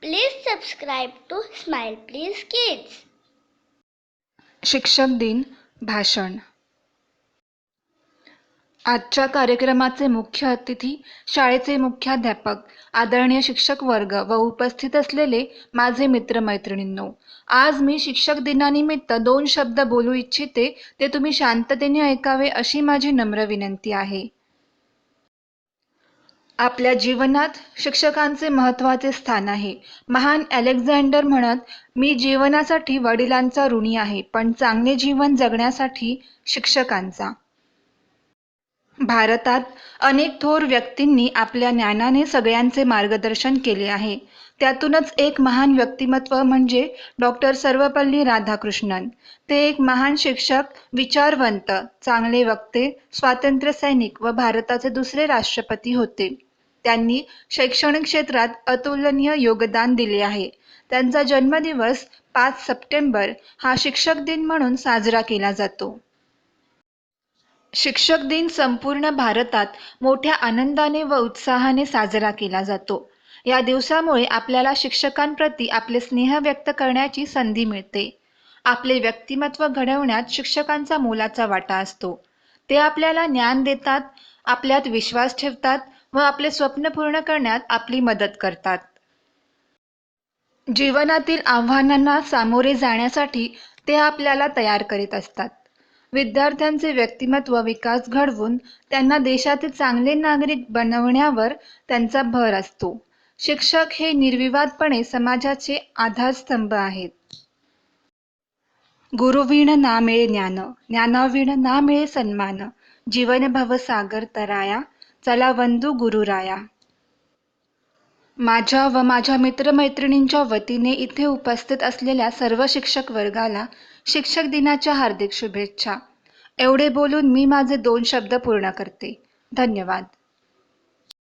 Please subscribe to Smile Please Kids. शिक्षक दिन भाषण. आजच्या कार्यक्रमाचे मुख्य अतिथी शाळेचे मुख्याध्यापक, आदरणीय शिक्षक वर्ग व उपस्थित असलेले माझे मित्रमैत्रिणींनो, आज मी शिक्षक दिनानिमित्त 2 शब्द बोलू इच्छिते. ते तुम्ही शांततेने ऐकावे अशी माझी नम्र विनंती आहे. आपल्या जीवनात शिक्षकांचे महत्त्वाचे स्थान आहे. महान अलेक्झांडर म्हणत, मी जीवनासाठी वडिलांचा ऋणी आहे, पण चांगले जीवन जगण्यासाठी शिक्षकांचा. भारतात अनेक थोर व्यक्तींनी आपल्या ज्ञानाने सगळ्यांचे मार्गदर्शन केले आहे. त्यातूनच एक महान व्यक्तिमत्व म्हणजे डॉक्टर सर्वपल्ली राधाकृष्णन. ते एक महान शिक्षक, विचारवंत, चांगले वक्ते, स्वातंत्र्य सैनिक व भारताचे दुसरे राष्ट्रपती होते. त्यांनी शैक्षणिक क्षेत्रात अतुलनीय योगदान दिले आहे. त्यांचा जन्मदिवस 5 सप्टेंबर हा शिक्षक दिन म्हणून साजरा केला जातो. शिक्षक दिन संपूर्ण भारतात मोठ्या आनंदाने व उत्साहाने साजरा केला जातो. या दिवसामुळे आपल्याला शिक्षकांप्रती आपले स्नेह व्यक्त करण्याची संधी मिळते. आपले व्यक्तिमत्व घडवण्यात शिक्षकांचा मोलाचा वाटा असतो. ते आपल्याला ज्ञान देतात, आपल्यात विश्वास ठेवतात व आपले स्वप्न पूर्ण करण्यात आपली मदत करतात. जीवनातील आव्हानांना सामोरे जाण्यासाठी ते आपल्याला तयार करीत असतात. विद्यार्थ्यांचे व्यक्तिमत्व विकास घडवून त्यांना देशाचे चांगले नागरिक बनवण्यावर त्यांचा भर असतो. शिक्षक हे निर्विवादपणे समाजाचे आधारस्तंभ आहेत. गुरुविण ना मिळे ज्ञान, ज्ञानाविण ना मिळे सन्मान. जीवन भव सागर तराया, चला वंदू गुरुराया. माझ्या व माझ्या मित्रमैत्रिणींच्या वतीने इथे उपस्थित असलेल्या सर्व शिक्षक वर्गाला शिक्षक दिनाच्या हार्दिक शुभेच्छा. एवढे बोलून मी माझे 2 शब्द पूर्ण करते. धन्यवाद.